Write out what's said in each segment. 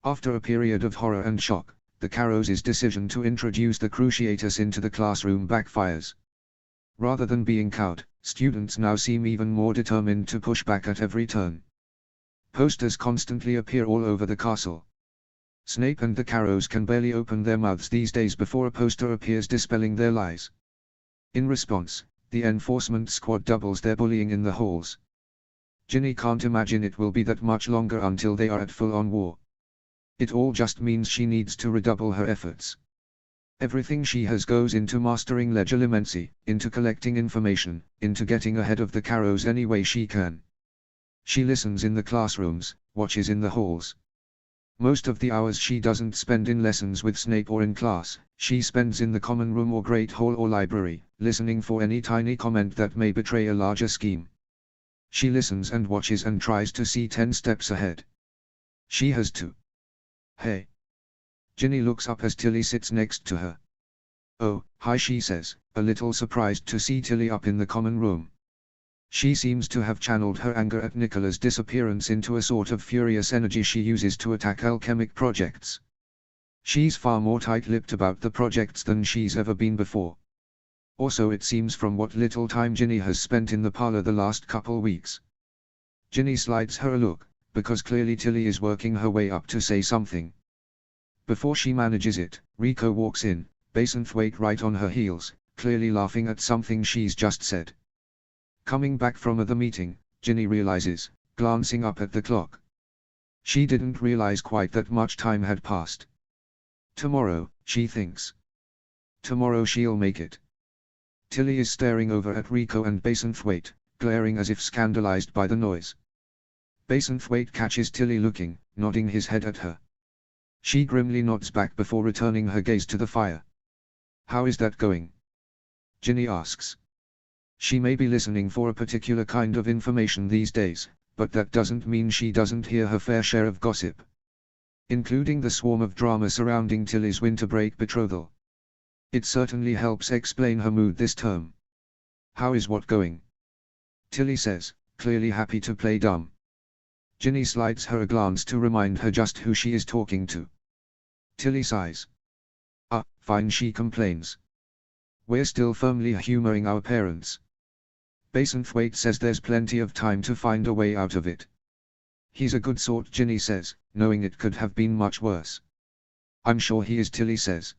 After a period of horror and shock, the Carrows' decision to introduce the Cruciatus into the classroom backfires. Rather than being cowed, students now seem even more determined to push back at every turn. Posters constantly appear all over the castle. Snape and the Carrows can barely open their mouths these days before a poster appears dispelling their lies. In response, the enforcement squad doubles their bullying in the halls. Ginny can't imagine it will be that much longer until they are at full-on war. It all just means she needs to redouble her efforts. Everything she has goes into mastering legilimency, into collecting information, into getting ahead of the Carrows any way she can. She listens in the classrooms, watches in the halls. Most of the hours she doesn't spend in lessons with Snape or in class, she spends in the common room or great hall or library, listening for any tiny comment that may betray a larger scheme. She listens and watches and tries to see 10 steps ahead. She has to. Hey. Ginny looks up as Tilly sits next to her. Oh, hi, she says, a little surprised to see Tilly up in the common room. She seems to have channeled her anger at Nicola's disappearance into a sort of furious energy she uses to attack alchemic projects. She's far more tight-lipped about the projects than she's ever been before. Or so it seems from what little time Ginny has spent in the parlor the last couple weeks. Ginny slides her a look, because clearly Tilly is working her way up to say something. Before she manages it, Rico walks in, Bassenthwaite right on her heels, clearly laughing at something she's just said. Coming back from the meeting, Ginny realizes, glancing up at the clock. She didn't realize quite that much time had passed. Tomorrow, she thinks. Tomorrow she'll make it. Tilly is staring over at Rico and Bassenthwaite, glaring as if scandalized by the noise. Bassenthwaite catches Tilly looking, nodding his head at her. She grimly nods back before returning her gaze to the fire. How is that going? Ginny asks. She may be listening for a particular kind of information these days, but that doesn't mean she doesn't hear her fair share of gossip. Including the swarm of drama surrounding Tilly's winter break betrothal. It certainly helps explain her mood this term. How is what going? Tilly says, clearly happy to play dumb. Ginny slides her a glance to remind her just who she is talking to. Tilly sighs. Fine, she complains. We're still firmly humoring our parents. Bassenthwaite says there's plenty of time to find a way out of it. He's a good sort, Ginny says, knowing it could have been much worse. I'm sure he is, Tilly says.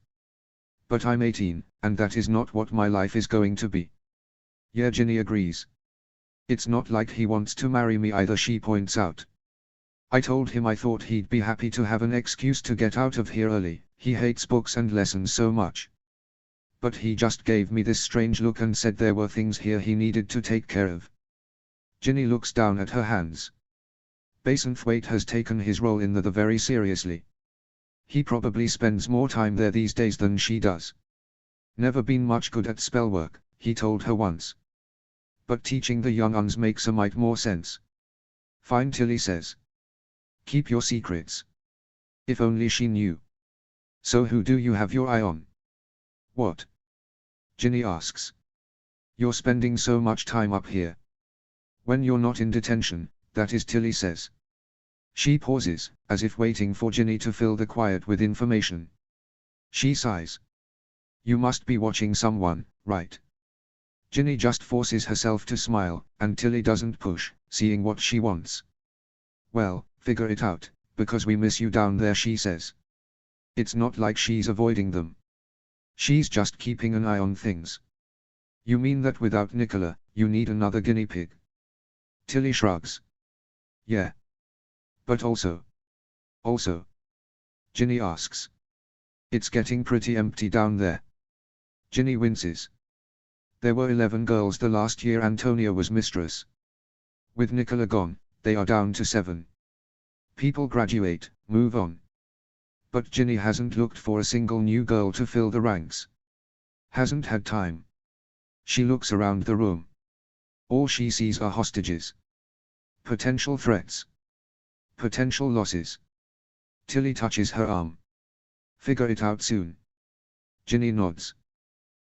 But I'm 18, and that is not what my life is going to be. Yeah, Ginny agrees. It's not like he wants to marry me either, she points out. I told him I thought he'd be happy to have an excuse to get out of here early, he hates books and lessons so much. But he just gave me this strange look and said there were things here he needed to take care of. Ginny looks down at her hands. Bassenthwaite has taken his role in the very seriously. He probably spends more time there these days than she does. Never been much good at spellwork, he told her once. But teaching the young uns makes a mite more sense. Fine, Tilly says. Keep your secrets. If only she knew. So who do you have your eye on? What? Ginny asks. You're spending so much time up here. When you're not in detention, that is, Tilly says. She pauses, as if waiting for Ginny to fill the quiet with information. She sighs. You must be watching someone, right? Ginny just forces herself to smile, and Tilly doesn't push, seeing what she wants. Well, figure it out, because we miss you down there, she says. It's not like she's avoiding them. She's just keeping an eye on things. You mean that without Nicola, you need another guinea pig? Tilly shrugs. Yeah. But also. Ginny asks. It's getting pretty empty down there. Ginny winces. There were 11 girls the last year Antonia was mistress. With Nicola gone, they are down to 7. People graduate, move on. But Ginny hasn't looked for a single new girl to fill the ranks. Hasn't had time. She looks around the room. All she sees are hostages. Potential threats. Potential losses. Tilly touches her arm. Figure it out soon. Ginny nods.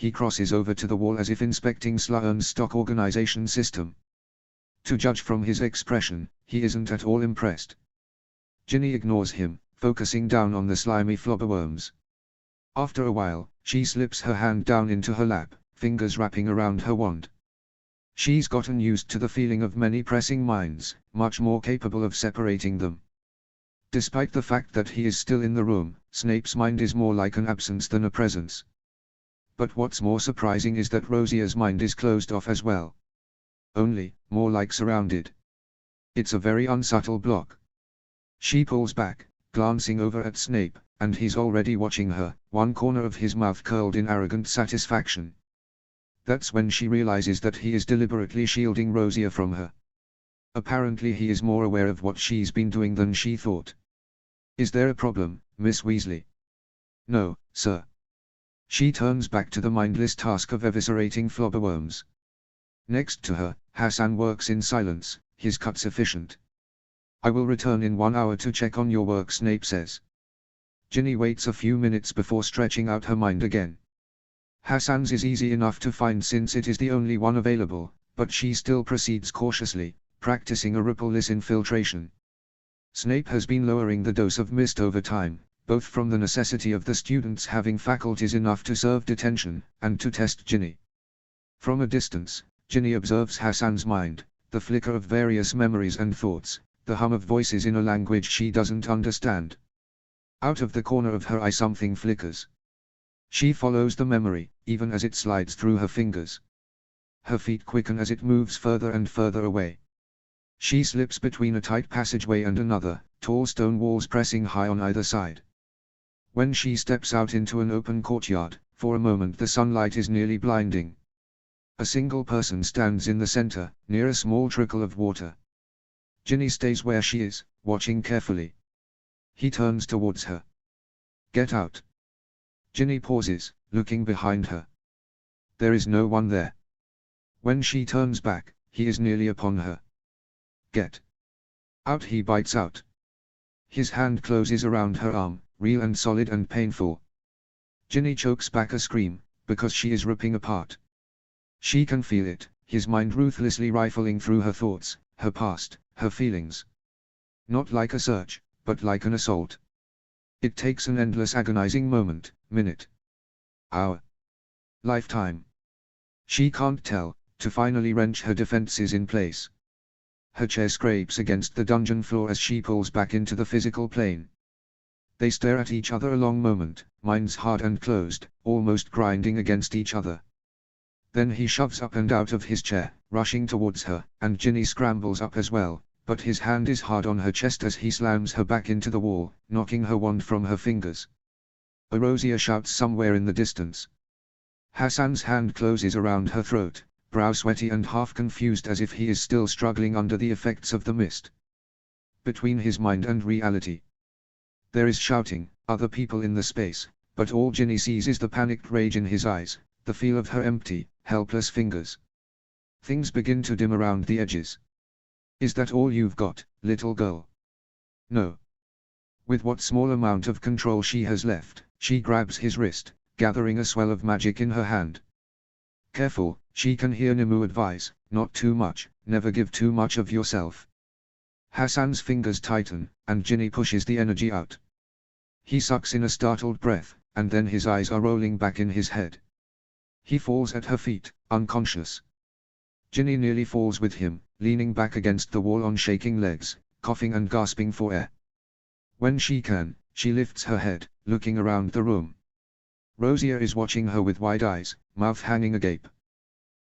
he crosses over to the wall as if inspecting Sloan's stock organization system. To judge from his expression, he isn't at all impressed. Ginny ignores him, focusing down on the slimy flobberworms. After a while, she slips her hand down into her lap, fingers wrapping around her wand. She's gotten used to the feeling of many pressing minds, much more capable of separating them. Despite the fact that he is still in the room, Snape's mind is more like an absence than a presence. But what's more surprising is that Rosia's mind is closed off as well. Only, more like surrounded. It's a very unsubtle block. She pulls back, glancing over at Snape, and he's already watching her, one corner of his mouth curled in arrogant satisfaction. That's when she realizes that he is deliberately shielding Rosia from her. Apparently he is more aware of what she's been doing than she thought. Is there a problem, Miss Weasley? No, sir. She turns back to the mindless task of eviscerating flobberworms. Next to her, Hassan works in silence, his cuts efficient. I will return in 1 hour to check on your work, Snape says. Ginny waits a few minutes before stretching out her mind again. Hassan's is easy enough to find since it is the only one available, but she still proceeds cautiously, practicing a ripple-less infiltration. Snape has been lowering the dose of mist over time, both from the necessity of the students having faculties enough to serve detention, and to test Ginny. From a distance, Ginny observes Hassan's mind, the flicker of various memories and thoughts, the hum of voices in a language she doesn't understand. Out of the corner of her eye something flickers. She follows the memory, even as it slides through her fingers. Her feet quicken as it moves further and further away. She slips between a tight passageway and another, tall stone walls pressing high on either side. When she steps out into an open courtyard, for a moment the sunlight is nearly blinding. A single person stands in the center, near a small trickle of water. Ginny stays where she is, watching carefully. He turns towards her. Get out. Ginny pauses, looking behind her. There is no one there. When she turns back, he is nearly upon her. Get out, he bites out. His hand closes around her arm, real and solid and painful. Ginny chokes back a scream, because she is ripping apart. She can feel it, his mind ruthlessly rifling through her thoughts, her past, her feelings. Not like a search, but like an assault. It takes an endless agonizing moment, minute, hour, lifetime. She can't tell, to finally wrench her defenses in place. Her chair scrapes against the dungeon floor as she pulls back into the physical plane. They stare at each other a long moment, minds hard and closed, almost grinding against each other. Then he shoves up and out of his chair, rushing towards her, and Ginny scrambles up as well, but his hand is hard on her chest as he slams her back into the wall, knocking her wand from her fingers. Rosia shouts somewhere in the distance. Hassan's hand closes around her throat, brow sweaty and half confused as if he is still struggling under the effects of the mist. Between his mind and reality, there is shouting, other people in the space, but all Ginny sees is the panicked rage in his eyes, the feel of her empty, helpless fingers. Things begin to dim around the edges. Is that all you've got, little girl? No. With what small amount of control she has left, she grabs his wrist, gathering a swell of magic in her hand. Careful, she can hear Nimue advise, not too much, never give too much of yourself. Hassan's fingers tighten, and Ginny pushes the energy out. He sucks in a startled breath, and then his eyes are rolling back in his head. He falls at her feet, unconscious. Ginny nearly falls with him, leaning back against the wall on shaking legs, coughing and gasping for air. When she can, she lifts her head, looking around the room. Rosia is watching her with wide eyes, mouth hanging agape.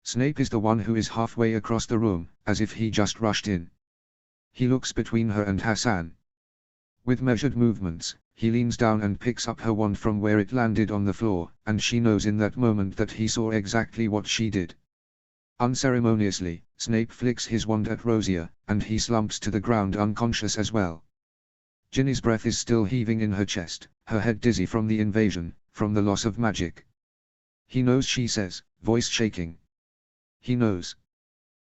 Snape is the one who is halfway across the room, as if he just rushed in. He looks between her and Hassan. With measured movements, he leans down and picks up her wand from where it landed on the floor, and she knows in that moment that he saw exactly what she did. Unceremoniously, Snape flicks his wand at Rosia, and he slumps to the ground unconscious as well. Ginny's breath is still heaving in her chest, her head dizzy from the invasion, from the loss of magic. He knows, she says, voice shaking. He knows.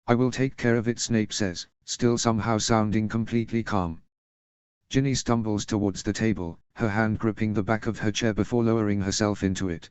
I will take care of it, Snape says, still somehow sounding completely calm. Ginny stumbles towards the table, her hand gripping the back of her chair before lowering herself into it.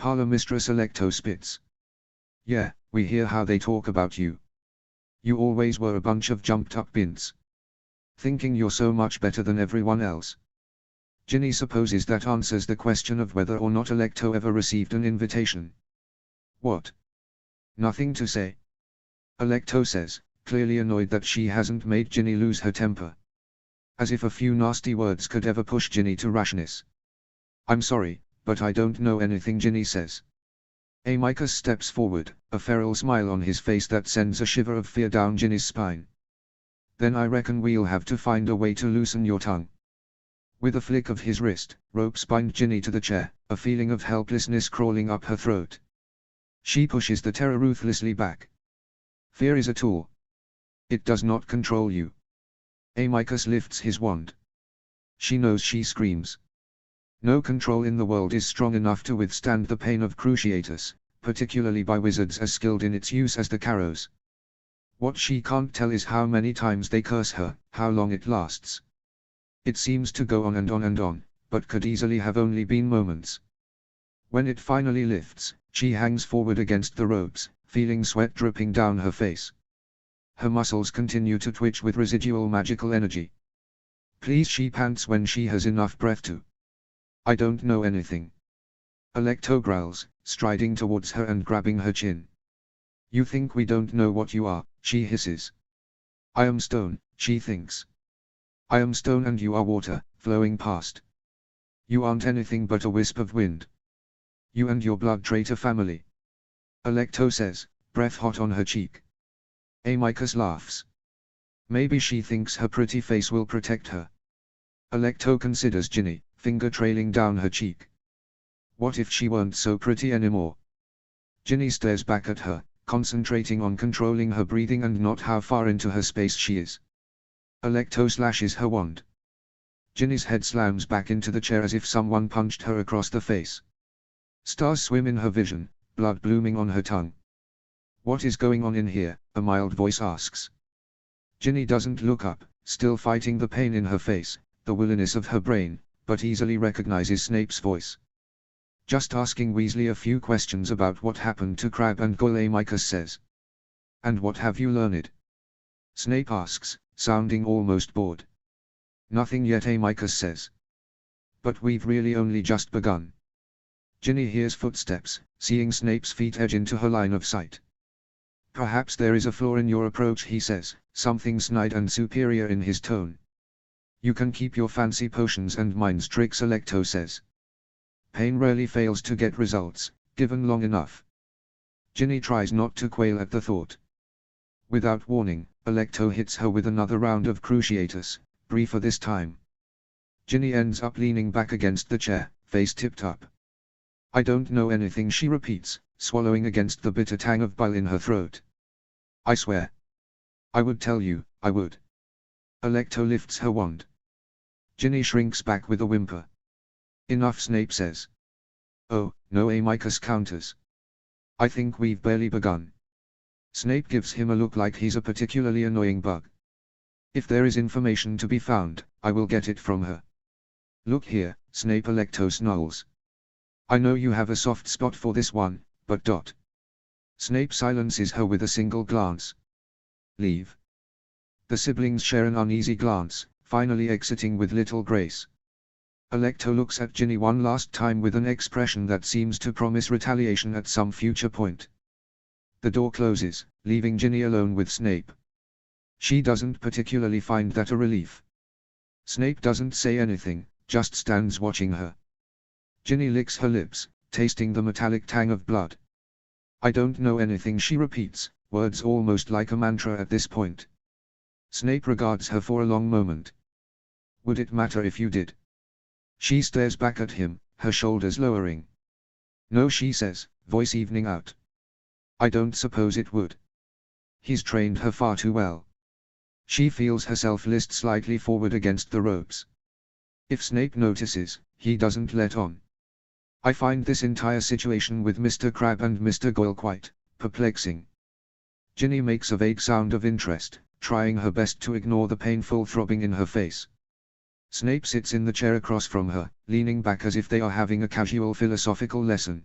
Parlor Mistress Alecto spits. Yeah, we hear how they talk about you. You always were a bunch of jumped-up bints. Thinking you're so much better than everyone else. Ginny supposes that answers the question of whether or not Alecto ever received an invitation. What? Nothing to say. Alecto says, clearly annoyed that she hasn't made Ginny lose her temper. As if a few nasty words could ever push Ginny to rashness. I'm sorry, but I don't know anything, Ginny says. Amycus steps forward, a feral smile on his face that sends a shiver of fear down Ginny's spine. Then I reckon we'll have to find a way to loosen your tongue. With a flick of his wrist, ropes bind Ginny to the chair, a feeling of helplessness crawling up her throat. She pushes the terror ruthlessly back. Fear is a tool. It does not control you. Amycus lifts his wand. She knows she screams. No control in the world is strong enough to withstand the pain of Cruciatus, particularly by wizards as skilled in its use as the Carrows. What she can't tell is how many times they curse her, how long it lasts. It seems to go on and on and on, but could easily have only been moments. When it finally lifts, she hangs forward against the ropes, feeling sweat dripping down her face. Her muscles continue to twitch with residual magical energy. Please, she pants when she has enough breath to. I don't know anything. Alecto growls, striding towards her and grabbing her chin. You think we don't know what you are, she hisses. I am stone, she thinks. I am stone and you are water, flowing past. You aren't anything but a wisp of wind. You and your blood traitor family. Alecto says, breath hot on her cheek. Amycus laughs. Maybe she thinks her pretty face will protect her. Alecto considers Ginny, finger trailing down her cheek. What if she weren't so pretty anymore? Ginny stares back at her, concentrating on controlling her breathing and not how far into her space she is. Alecto slashes her wand. Ginny's head slams back into the chair as if someone punched her across the face. Stars swim in her vision, blood blooming on her tongue. What is going on in here? A mild voice asks. Ginny doesn't look up, still fighting the pain in her face, the williness of her brain, but easily recognizes Snape's voice. Just asking Weasley a few questions about what happened to Crabbe and Goyle, Amycus says. And what have you learned? Snape asks, sounding almost bored. Nothing yet, Amycus says. But we've really only just begun. Ginny hears footsteps, seeing Snape's feet edge into her line of sight. Perhaps there is a flaw in your approach, he says, something snide and superior in his tone. You can keep your fancy potions and mind tricks, Alecto says. Pain rarely fails to get results, given long enough. Ginny tries not to quail at the thought. Without warning, Alecto hits her with another round of Cruciatus, briefer this time. Ginny ends up leaning back against the chair, face tipped up. I don't know anything, she repeats, swallowing against the bitter tang of bile in her throat. I swear. I would tell you, I would. Alecto lifts her wand. Ginny shrinks back with a whimper. Enough, Snape says. Oh, no, Amycus counters. I think we've barely begun. Snape gives him a look like he's a particularly annoying bug. If there is information to be found, I will get it from her. Look here, Snape, Alecto snarls. I know you have a soft spot for this one, but ... Snape silences her with a single glance. Leave. The siblings share an uneasy glance, finally exiting with little grace. Alecto looks at Ginny one last time with an expression that seems to promise retaliation at some future point. The door closes, leaving Ginny alone with Snape. She doesn't particularly find that a relief. Snape doesn't say anything, just stands watching her. Ginny licks her lips, tasting the metallic tang of blood. I don't know anything, she repeats, words almost like a mantra at this point. Snape regards her for a long moment. Would it matter if you did? She stares back at him, her shoulders lowering. No, she says, voice evening out. I don't suppose it would. He's trained her far too well. She feels herself list slightly forward against the ropes. If Snape notices, he doesn't let on. I find this entire situation with Mr. Crabbe and Mr. Goyle quite perplexing. Ginny makes a vague sound of interest, trying her best to ignore the painful throbbing in her face. Snape sits in the chair across from her, leaning back as if they are having a casual philosophical lesson.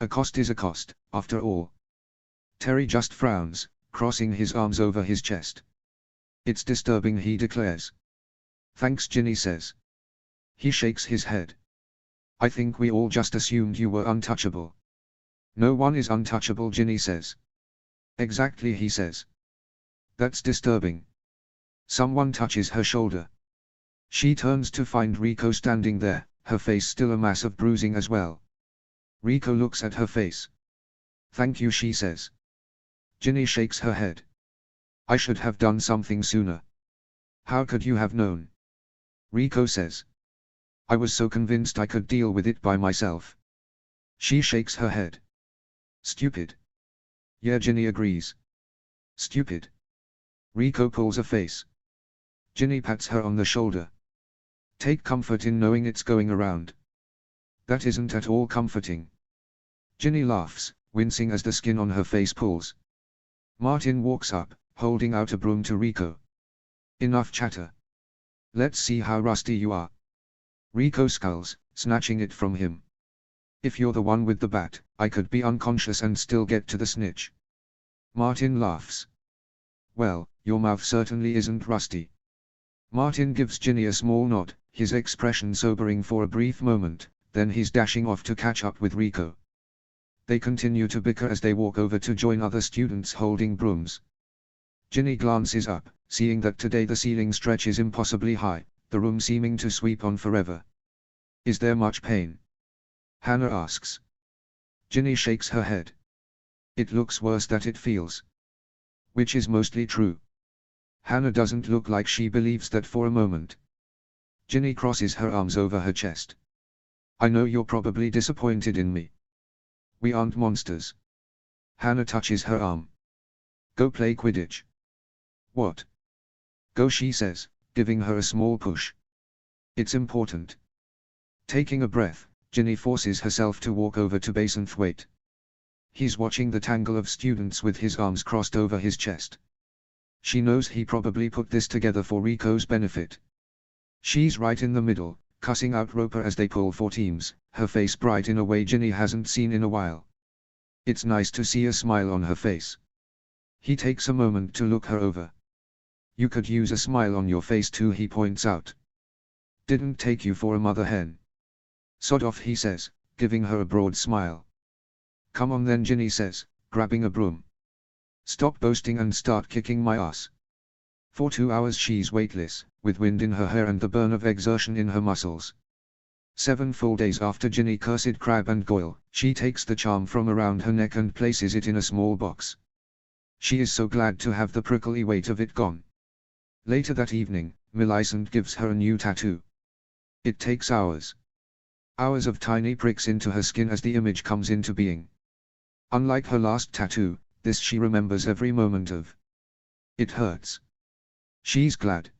A cost is a cost, after all. Terry just frowns, crossing his arms over his chest. It's disturbing, he declares. Thanks, Ginny says. He shakes his head. I think we all just assumed you were untouchable. No one is untouchable, Ginny says. Exactly, he says. That's disturbing. Someone touches her shoulder. She turns to find Rico standing there, her face still a mass of bruising as well. Rico looks at her face. Thank you, she says. Ginny shakes her head. I should have done something sooner. How could you have known? Rico says. I was so convinced I could deal with it by myself. She shakes her head. Stupid. Yeah, Ginny agrees. Stupid. Rico pulls a face. Ginny pats her on the shoulder. Take comfort in knowing it's going around. That isn't at all comforting. Ginny laughs, wincing as the skin on her face pulls. Martin walks up, holding out a broom to Rico. Enough chatter. Let's see how rusty you are. Rico skulls, snatching it from him. If you're the one with the bat, I could be unconscious and still get to the snitch. Martin laughs. Well, your mouth certainly isn't rusty. Martin gives Ginny a small nod, his expression sobering for a brief moment, then he's dashing off to catch up with Rico. They continue to bicker as they walk over to join other students holding brooms. Ginny glances up, seeing that today the ceiling stretches impossibly high, the room seeming to sweep on forever. Is there much pain? Hannah asks. Ginny shakes her head. It looks worse than it feels. Which is mostly true. Hannah doesn't look like she believes that for a moment. Ginny crosses her arms over her chest. I know you're probably disappointed in me. We aren't monsters. Hannah touches her arm. Go play Quidditch. What? Go, she says, giving her a small push. It's important. Taking a breath, Ginny forces herself to walk over to Bassenthwaite. He's watching the tangle of students with his arms crossed over his chest. She knows he probably put this together for Rico's benefit. She's right in the middle, cussing out Roper as they pull for teams, her face bright in a way Ginny hasn't seen in a while. It's nice to see a smile on her face. He takes a moment to look her over. You could use a smile on your face too, he points out. Didn't take you for a mother hen. Sod off, he says, giving her a broad smile. Come on then, Ginny says, grabbing a broom. Stop boasting and start kicking my ass. For 2 hours she's weightless, with wind in her hair and the burn of exertion in her muscles. 7 full days after Ginny cursed Crabbe and Goyle, she takes the charm from around her neck and places it in a small box. She is so glad to have the prickly weight of it gone. Later that evening, Millicent gives her a new tattoo. It takes hours. Hours of tiny pricks into her skin as the image comes into being. Unlike her last tattoo, this she remembers every moment of. It hurts. She's glad.